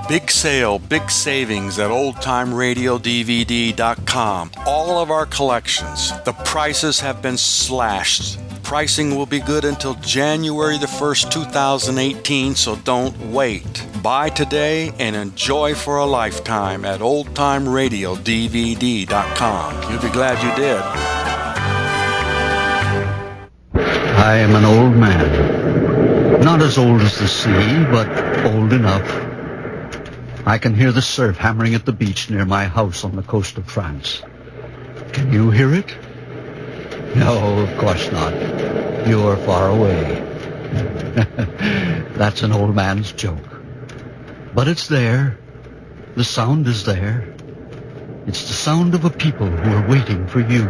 Big sale, big savings at oldtimeradiodvd.com. All of our collections. The prices have been slashed. Pricing will be good until January the 1st, 2018, so don't wait. Buy today and enjoy for a lifetime at oldtimeradiodvd.com. You'll be glad you did. I am an old man. Not as old as the sea, but old enough. I can hear the surf hammering at the beach near my house on the coast of France. Can you hear it? No, of course not. You're far away. That's an old man's joke. But it's there. The sound is there. It's the sound of a people who are waiting for you.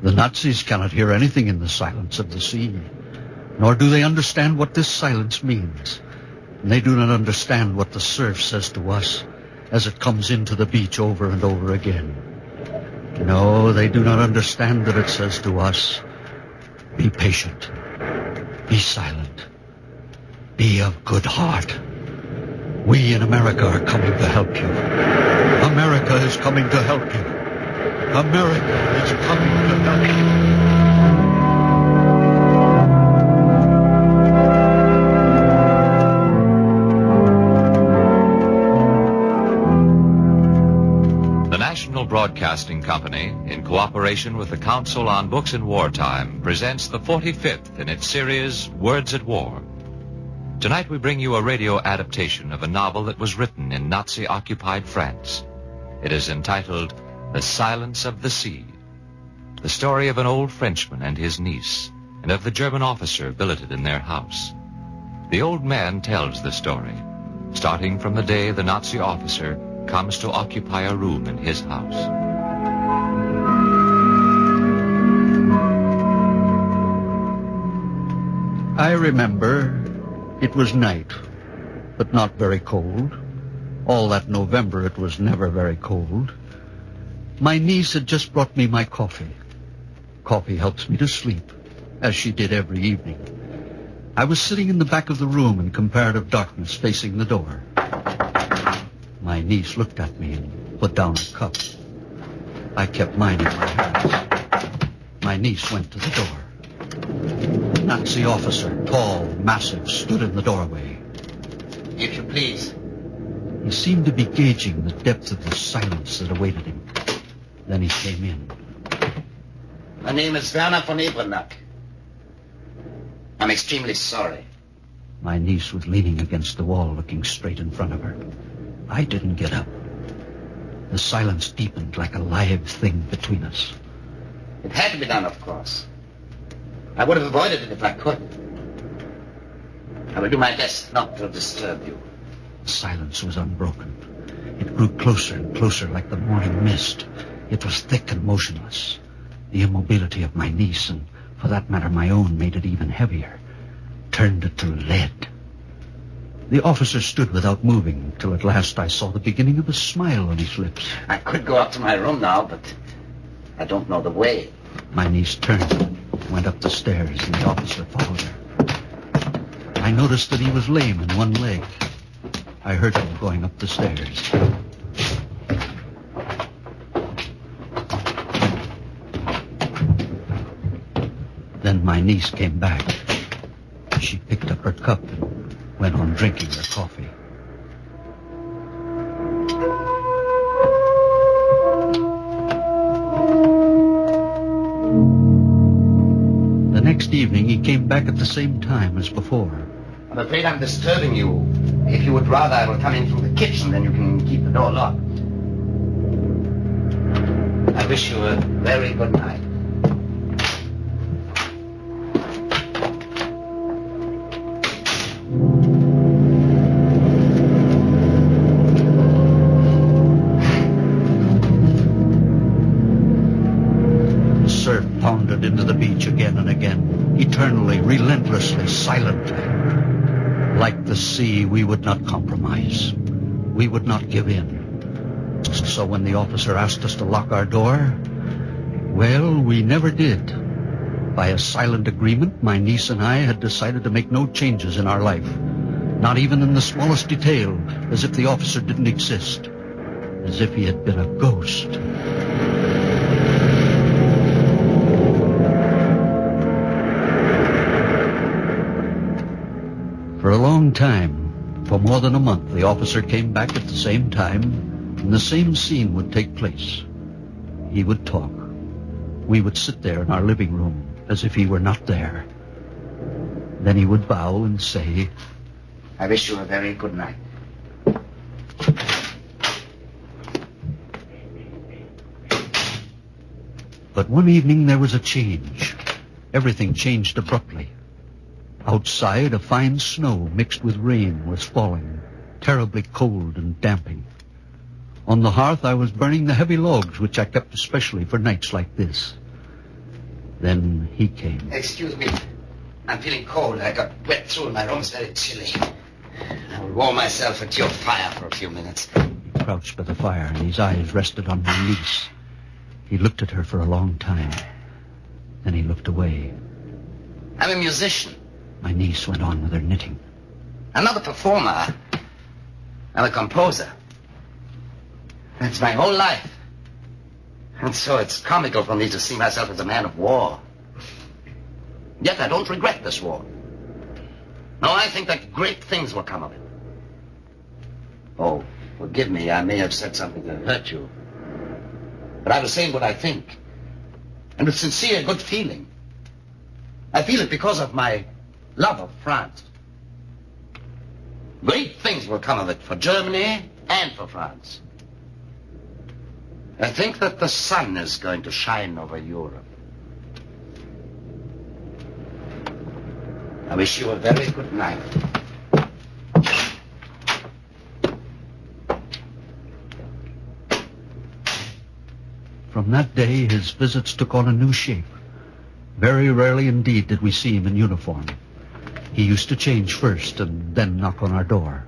The Nazis cannot hear anything in the silence of the sea, nor do they understand what this silence means. And they do not understand what the surf says to us as it comes into the beach over and over again. No, they do not understand that it says to us, be patient, be silent, be of good heart. We in America are coming to help you. America is coming to help you. America is coming to help you. The National Broadcasting Company, in cooperation with the Council on Books in Wartime, presents the 45th in its series, Words at War. Tonight we bring you a radio adaptation of a novel that was written in Nazi-occupied France. It is entitled The Silence of the Sea, the story of an old Frenchman and his niece, and of the German officer billeted in their house. The old man tells the story, starting from the day the Nazi officer comes to occupy a room in his house. I remember it was night, but not very cold. All that November it was never very cold. My niece had just brought me my coffee. Coffee helps me to sleep, as she did every evening. I was sitting in the back of the room in comparative darkness facing the door. My niece looked at me and put down a cup. I kept mine in my hands. My niece went to the door. A Nazi officer, tall, massive, stood in the doorway. If you please. He seemed to be gauging the depth of the silence that awaited him. Then he came in. My name is Werner von Ebrenack. I'm extremely sorry. My niece was leaning against the wall, looking straight in front of her. I didn't get up. The silence deepened like a live thing between us. It had to be done, of course. I would have avoided it if I could. I will do my best not to disturb you. The silence was unbroken. It grew closer and closer like the morning mist. It was thick and motionless. The immobility of my niece, and for that matter my own, made it even heavier. Turned it to lead. The officer stood without moving, till at last I saw the beginning of a smile on his lips. I could go up to my room now, but I don't know the way. My niece turned, went up the stairs, and the officer followed her. I noticed that he was lame in one leg. I heard him going up the stairs. Then my niece came back. She picked up her cup and went on drinking her coffee. The next evening, he came back at the same time as before. I'm afraid I'm disturbing you. If you would rather, I will come in through the kitchen, then you can keep the door locked. I wish you a very good night. Into the beach again and again, eternally, relentlessly, silently. Like the sea, we would not compromise. We would not give in. So when the officer asked us to lock our door, well, we never did. By a silent agreement, my niece and I had decided to make no changes in our life. Not even in the smallest detail, as if the officer didn't exist. As if he had been a ghost. For a long time, for more than a month, the officer came back at the same time, and the same scene would take place. He would talk. We would sit there in our living room, as if he were not there. Then he would bow and say, I wish you a very good night. But one evening there was a change. Everything changed abruptly. Outside, a fine snow mixed with rain was falling, terribly cold and damping. On the hearth I was burning the heavy logs which I kept especially for nights like this. Then he came. Excuse me. I'm feeling cold. I got wet through and my room's very chilly. I will warm myself at your fire for a few minutes. He crouched by the fire and his eyes rested on my niece. He looked at her for a long time. Then he looked away. I'm a musician. My niece went on with her knitting. I'm not a performer. I'm a composer. That's my whole life. And so it's comical for me to see myself as a man of war. Yet I don't regret this war. No, I think that great things will come of it. Oh, forgive me. I may have said something that hurt you. But I was saying what I think. And with sincere good feeling. I feel it because of my love of France. Great things will come of it for Germany and for France. I think that the sun is going to shine over Europe. I wish you a very good night. From that day, his visits took on a new shape. Very rarely indeed did we see him in uniform. He used to change first and then knock on our door.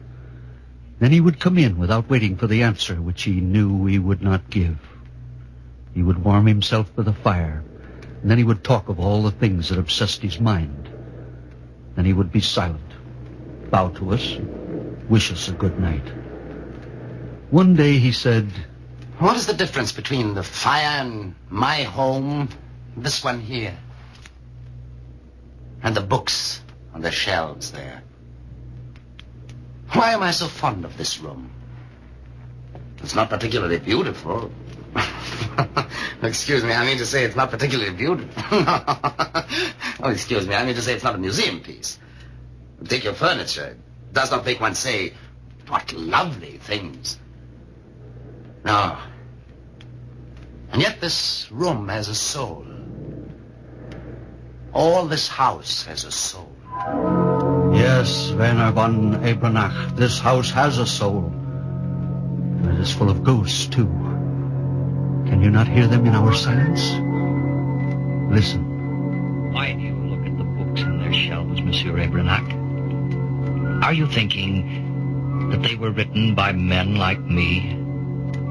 Then he would come in without waiting for the answer which he knew we would not give. He would warm himself by the fire, and then he would talk of all the things that obsessed his mind. Then he would be silent, bow to us, wish us a good night. One day he said, What is the difference between the fire in my home, this one here, and the books on the shelves there? Why am I so fond of this room? It's not particularly beautiful. Excuse me, I mean to say it's not particularly beautiful. Oh, excuse me, I mean to say it's not a museum piece. Take your furniture. It does not make one say, what lovely things. No. And yet this room has a soul. All this house has a soul. Yes, Werner von Ebranach, this house has a soul. It is full of ghosts, too. Can you not hear them in our silence? Listen. Why do you look at the books in their shelves, Monsieur Ebranach? Are you thinking that they were written by men like me?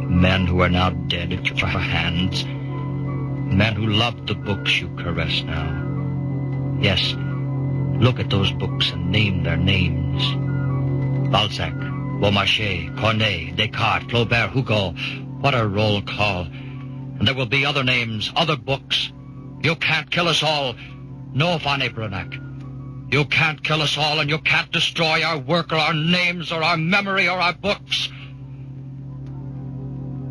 Men who are now dead at your hands? Men who loved the books you caress now? Yes, look at those books and name their names. Balzac, Beaumarchais, Corneille, Descartes, Flaubert, Hugo. What a roll call. And there will be other names, other books. You can't kill us all. No, von Ebranach. You can't kill us all, and you can't destroy our work or our names or our memory or our books.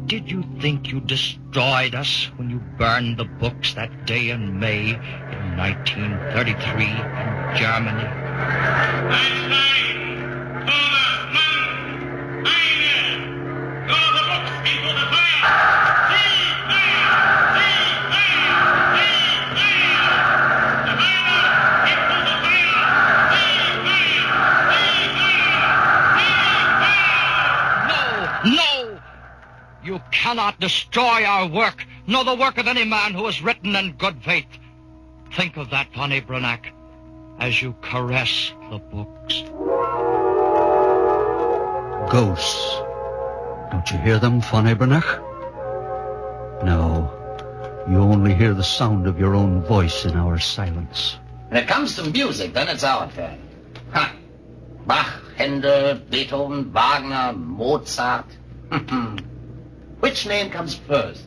Did you think you destroyed us when you burned the books that day in May in 1933 in Germany? No! You cannot destroy our work, nor the work of any man who has written in good faith. Think of that, von Ebranach, as you caress the books. Ghosts. Don't you hear them, von Ebranach? No. You only hear the sound of your own voice in our silence. When it comes to music, then it's our turn. Ha! Bach, Handel, Beethoven, Wagner, Mozart. Which name comes first?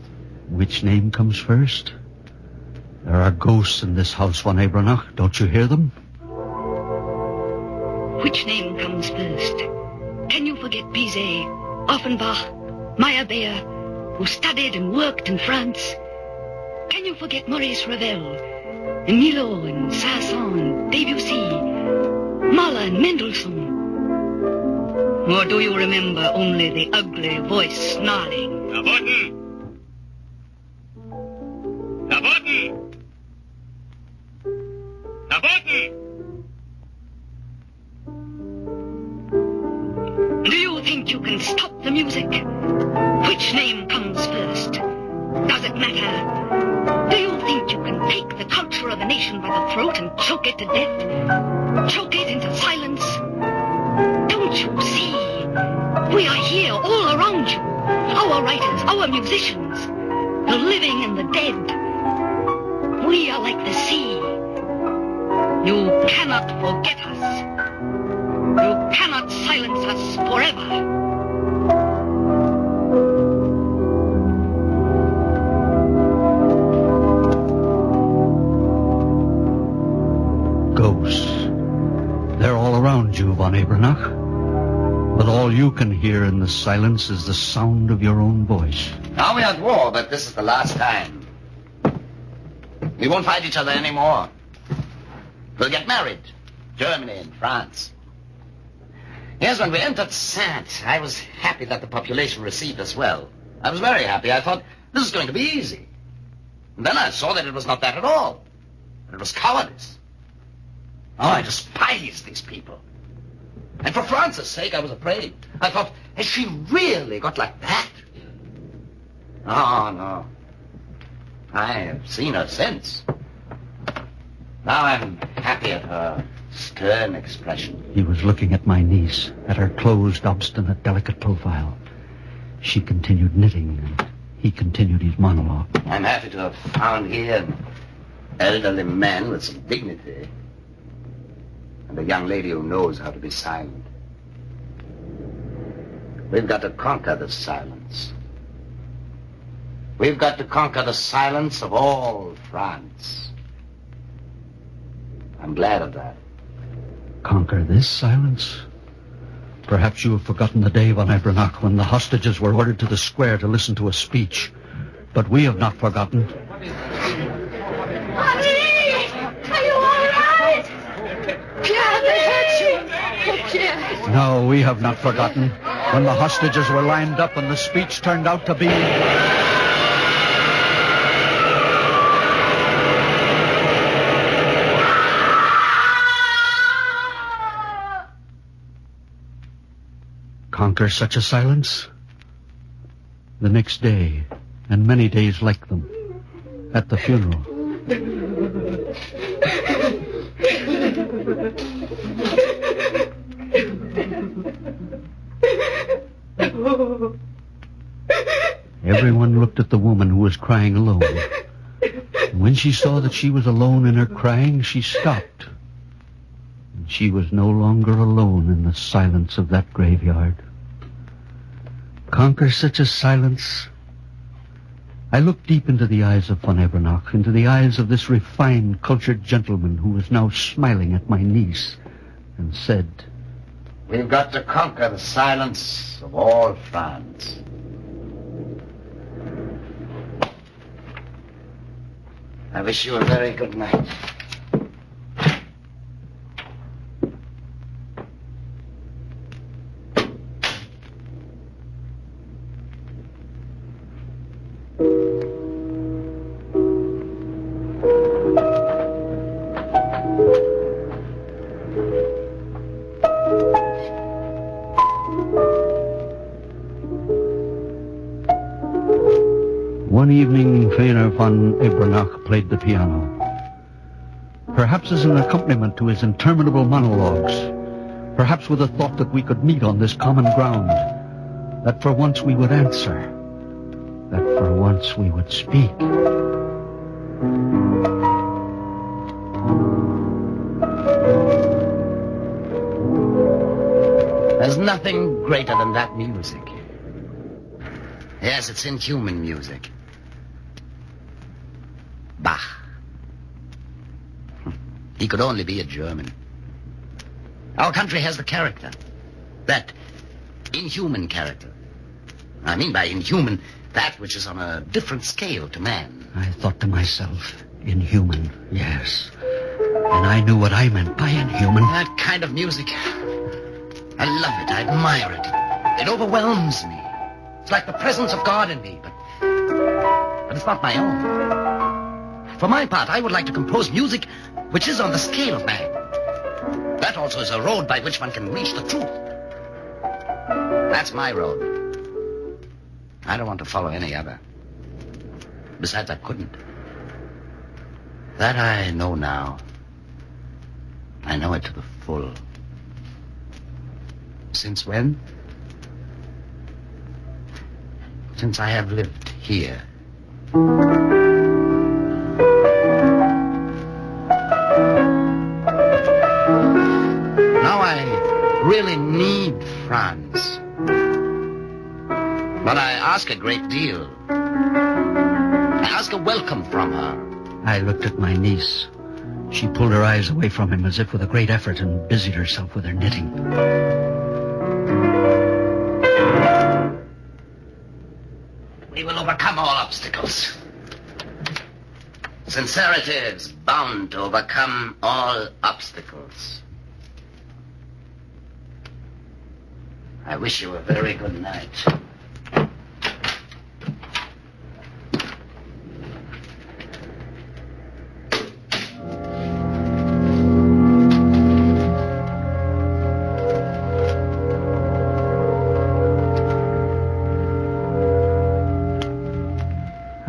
Which name comes first? There are ghosts in this house, von Abranach. Don't you hear them? Which name comes first? Can you forget Bizet, Offenbach, Meyerbeer, who studied and worked in France? Can you forget Maurice Ravel, and Milo and Saint-Saëns, Debussy, Mahler and Mendelssohn? Or do you remember only the ugly voice snarling? Verboten! Verboten! Verboten! Do you think you can stop the music? Which name comes first? Does it matter? Do you think you can take the culture of a nation by the throat and choke it to death? Choke it into silence? Don't you see? We are here all around you. Our writers, our musicians, the living and the dead. We are like the sea. You cannot forget us. You cannot silence us forever. Ghosts. They're all around you, von Abranach. But all you can hear in the silence is the sound of your own voice. Now we're at war, but this is the last time. We won't fight each other anymore. We'll get married. Germany and France. Yes, when we entered Saintes, I was happy that the population received us well. I was very happy. I thought, this is going to be easy. And then I saw that it was not that at all. It was cowardice. Oh, I despised these people. And for France's sake, I was afraid. I thought, has she really got like that? Oh, no. I have seen her since. Now I'm happy at her stern expression. He was looking at my niece, at her closed, obstinate, delicate profile. She continued knitting, and he continued his monologue. I'm happy to have found here an elderly man with some dignity. And a young lady who knows how to be silent. We've got to conquer the silence. We've got to conquer the silence of all France. I'm glad of that. Conquer this silence? Perhaps you have forgotten the day, von Abranach, when the hostages were ordered to the square to listen to a speech. But we have not forgotten. Honey! Are you all right? Pierre, they hurt you. Oh, Pierre. No, we have not forgotten. When the hostages were lined up and the speech turned out to be... Conquer such a silence? The next day, and many days like them, at the funeral. Everyone looked at the woman who was crying alone. And when she saw that she was alone in her crying, she stopped. And she was no longer alone in the silence of that graveyard. Conquer such a silence? I looked deep into the eyes of von Abranach, into the eyes of this refined, cultured gentleman who was now smiling at my niece, and said, We've got to conquer the silence of all France. I wish you a very good night. One evening, Feiner von Abranach played the piano. Perhaps as an accompaniment to his interminable monologues. Perhaps with the thought that we could meet on this common ground. That for once we would answer. That for once we would speak. There's nothing greater than that music. Yes, it's inhuman music. Bach. He could only be a German. Our country has the character. That inhuman character. I mean by inhuman, that which is on a different scale to man. I thought to myself, inhuman, yes. And I knew what I meant by inhuman. That kind of music. I love it. I admire it. It overwhelms me. It's like the presence of God in me, but it's not my own. For my part, I would like to compose music which is on the scale of man. That also is a road by which one can reach the truth. That's my road. I don't want to follow any other. Besides, I couldn't. That I know now. I know it to the full. Since when? Since I have lived here. Now I really need France. But I ask a great deal. I ask a welcome from her. I looked at my niece. She pulled her eyes away from him as if with a great effort and busied herself with her knitting. We will overcome all obstacles. Sincerity is bound to overcome all obstacles. I wish you a very good night.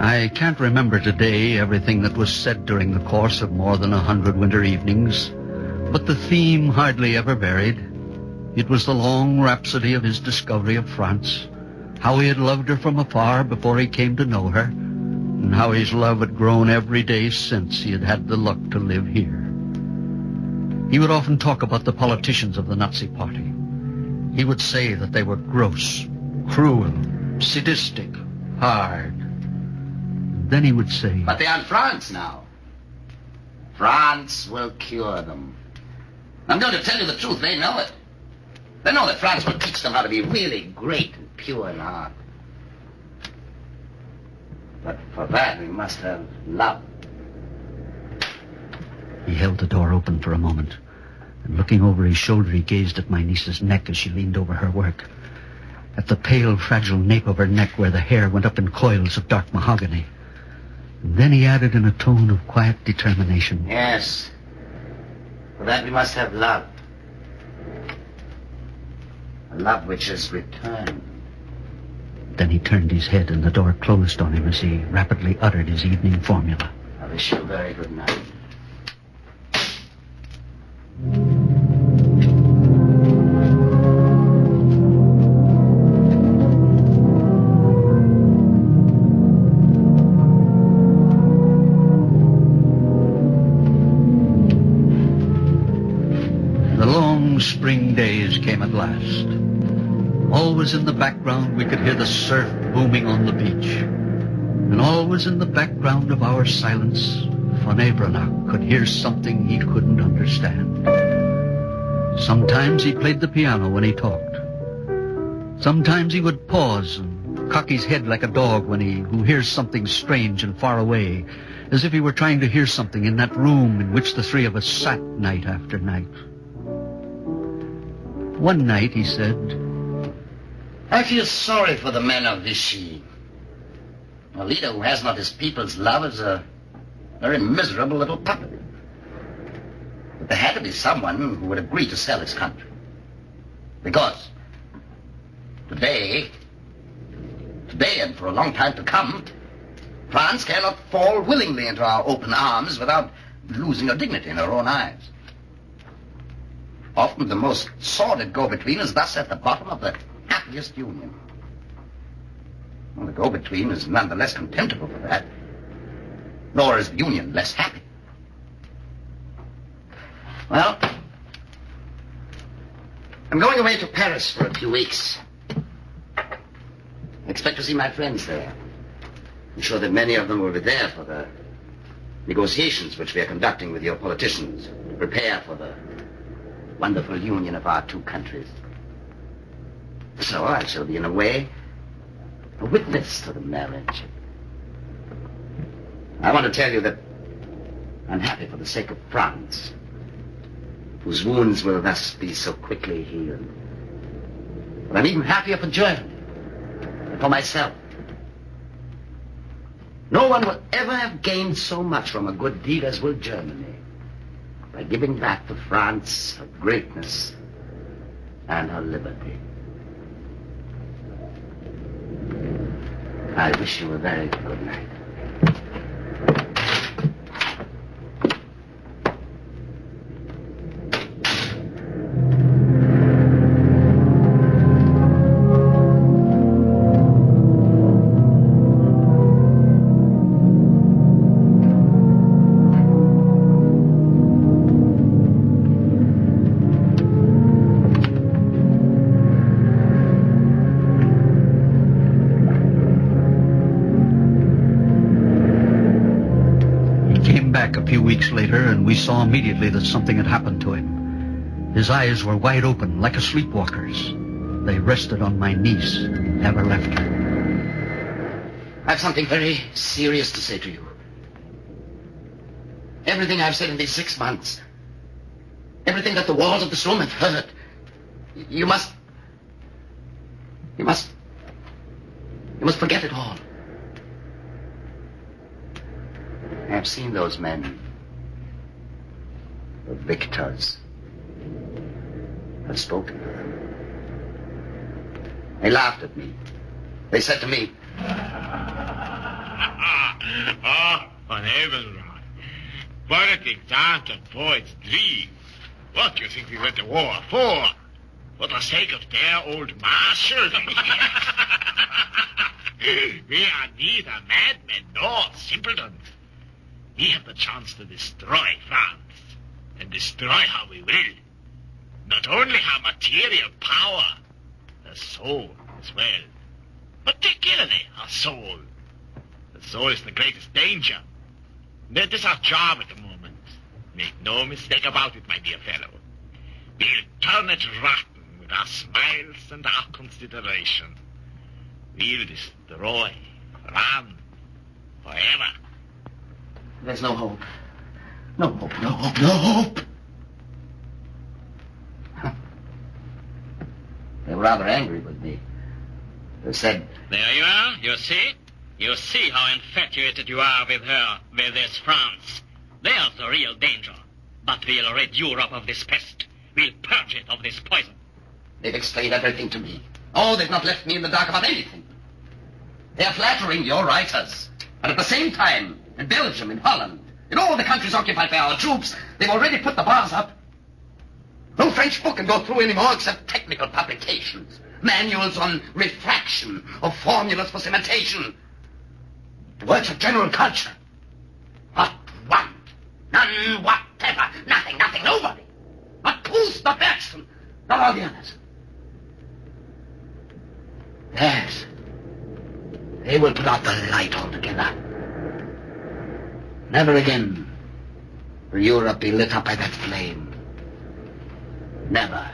I can't remember today everything that was said during the course of more than 100 winter evenings, but the theme hardly ever varied. It was the long rhapsody of his discovery of France, how he had loved her from afar before he came to know her, and how his love had grown every day since he had had the luck to live here. He would often talk about the politicians of the Nazi Party. He would say that they were gross, cruel, sadistic, hard. Then he would say... But they are in France now. France will cure them. I'm going to tell you the truth. They know it. They know that France will teach them how to be really great and pure in heart. But for that, we must have love. He held the door open for a moment, and looking over his shoulder, he gazed at my niece's neck as she leaned over her work. At the pale, fragile nape of her neck where the hair went up in coils of dark mahogany. And then he added in a tone of quiet determination. Yes. For that we must have love. A love which is returned. Then he turned his head and the door closed on him as he rapidly uttered his evening formula. I wish you a very good night. Spring days came at last. Always in the background we could hear the surf booming on the beach. And always in the background of our silence, Von Ebrenach could hear something he couldn't understand. Sometimes he played the piano when he talked. Sometimes he would pause and cock his head like a dog who hears something strange and far away, as if he were trying to hear something in that room in which the three of us sat night after night. One night he said, I feel sorry for the men of Vichy. A leader who has not his people's love is a very miserable little puppet. But there had to be someone who would agree to sell his country. Because today and for a long time to come, France cannot fall willingly into our open arms without losing her dignity in her own eyes. Often the most sordid go-between is thus at the bottom of the happiest union. Well, the go-between is none the less contemptible for that, nor is the union less happy. Well, I'm going away to Paris for a few weeks. I expect to see my friends there. I'm sure that many of them will be there for the negotiations which we are conducting with your politicians to prepare for the wonderful union of our two countries. So I shall be, in a way, a witness to the marriage. I want to tell you that I'm happy for the sake of France, whose wounds will thus be so quickly healed. But I'm even happier for Germany, and for myself. No one will ever have gained so much from a good deed as will Germany, by giving back to France her greatness and her liberty. I wish you a very good night. A few weeks later, and we saw immediately that something had happened to him. His eyes were wide open, like a sleepwalker's. They rested on my niece and never left her. I have something very serious to say to you. Everything I've said in these 6 months, everything that the walls of this room have heard, you must forget it all. I have seen those men, the victors. I've spoken to them. They laughed at me. They said to me, Von Ebenrath. Politics aren't a poet's dream. What do you think we went to war for? For the sake of their old marshal? We are neither madmen nor simpletons. We have the chance to destroy France, and destroy how we will. Not only her material power, her soul as well. Particularly her soul. The soul is the greatest danger. That is our job at the moment. Make no mistake about it, my dear fellow. We'll turn it rotten with our smiles and our consideration. We'll destroy France forever. there's no hope. No hope, no hope, no hope. They were rather angry with me. They said, There you are, you see? You see how infatuated you are with her, with this France. There's the real danger. But we'll rid Europe of this pest. We'll purge it of this poison. they've explained everything to me. Oh, they've not left me in the dark about anything. They're flattering your writers. And at the same time, in Belgium, in Holland, in all the countries occupied by our troops, they've already put the bars up. No French book can go through anymore except technical publications. Manuals on refraction, or formulas for cementation. Works of general culture. What want? None whatever. Nothing, nobody. Not Proust, not Bergson, not all the others. Yes. They will put out the light altogether. Never again will Europe be lit up by that flame. Never.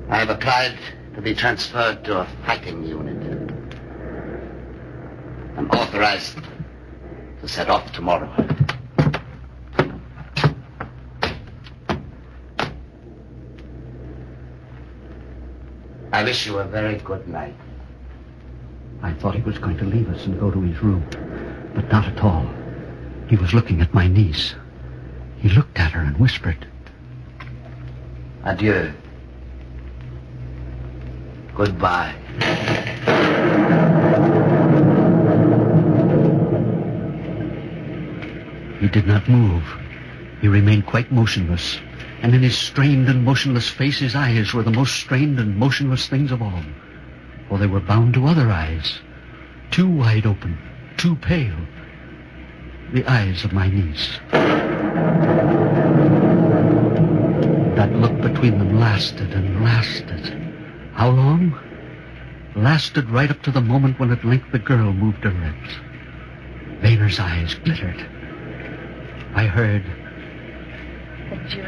I have applied to be transferred to a fighting unit. I'm authorized to set off tomorrow. I wish you a very good night. I thought he was going to leave us and go to his room, but not at all. He was looking at my niece. He looked at her and whispered, Adieu. Goodbye. He did not move. He remained quite motionless. And in his strained and motionless face, his eyes were the most strained and motionless things of all. For they were bound to other eyes, too wide open, too pale. The eyes of my niece. That look between them lasted and lasted. How long? Lasted right up to the moment when at length the girl moved her lips. Vaner's eyes glittered. I heard... Adieu.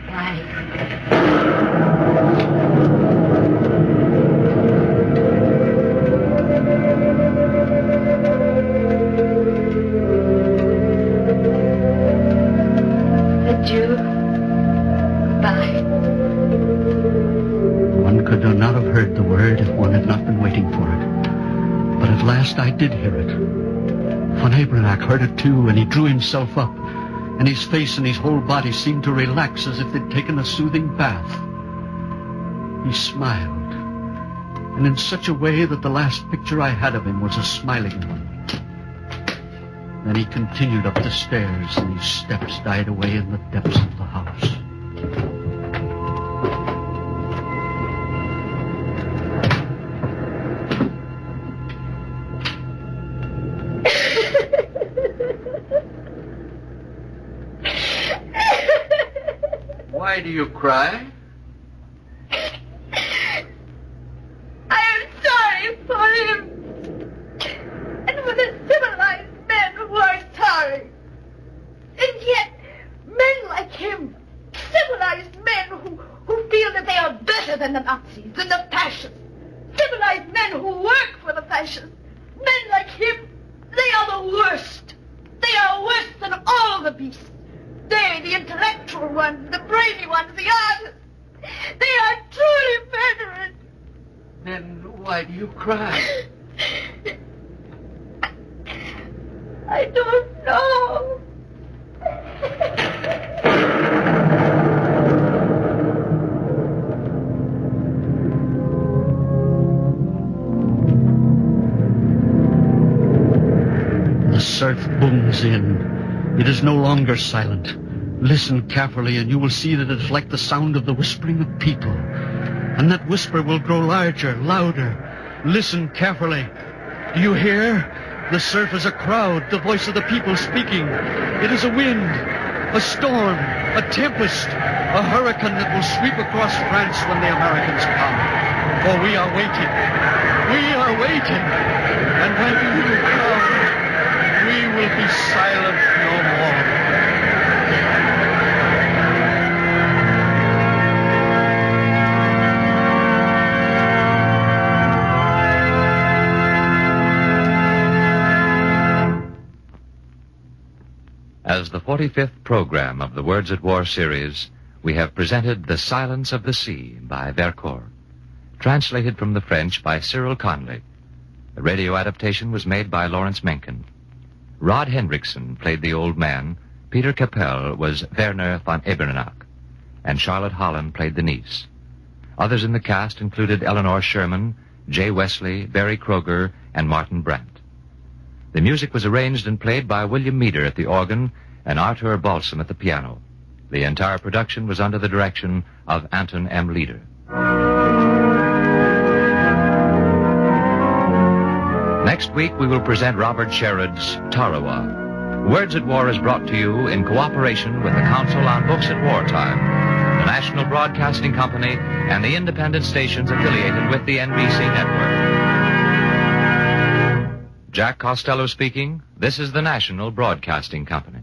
Bye. Adieu. Goodbye. One could not have heard the word if one had not been waiting for it. But at last I did hear it. Von Abernack heard it too, and he drew himself up, and his face and his whole body seemed to relax as if they'd taken a soothing bath. He smiled, and in such a way that the last picture I had of him was a smiling one. Then he continued up the stairs, and his steps died away in the depths of the house. Why do you cry? I am sorry for him. And for the civilized men who are sorry. And yet, men like him, civilized men who feel that they are better than the Nazis, than the fascists, civilized men who work for the fascists, men like him, they are the worst. They are worse than all the beasts. They, the intellectual ones, the brainy ones, the artists, they are truly murderers. Then why do you cry? I don't know. The surf booms in. It is no longer silent. Listen carefully, and you will see that it is like the sound of the whispering of people. And that whisper will grow larger, louder. Listen carefully. Do you hear? The surf is a crowd, the voice of the people speaking. It is a wind, a storm, a tempest, a hurricane that will sweep across France when the Americans come. For we are waiting. We are waiting. And when you come, we will be silent no more. As the 45th program of the Words at War series, we have presented The Silence of the Sea by Vercors, translated from the French by Cyril Conley. The radio adaptation was made by Lawrence Mencken. Rod Hendrickson played the old man, Peter Capell was Werner von Ebernack, and Charlotte Holland played the niece. Others in the cast included Eleanor Sherman, Jay Wesley, Barry Kroger, and Martin Brandt. The music was arranged and played by William Meader at the organ and Arthur Balsam at the piano. The entire production was under the direction of Anton M. Leader. Next week, we will present Robert Sherrod's Tarawa. Words at War is brought to you in cooperation with the Council on Books at Wartime, the National Broadcasting Company, and the independent stations affiliated with the NBC network. Jack Costello speaking. This is the National Broadcasting Company.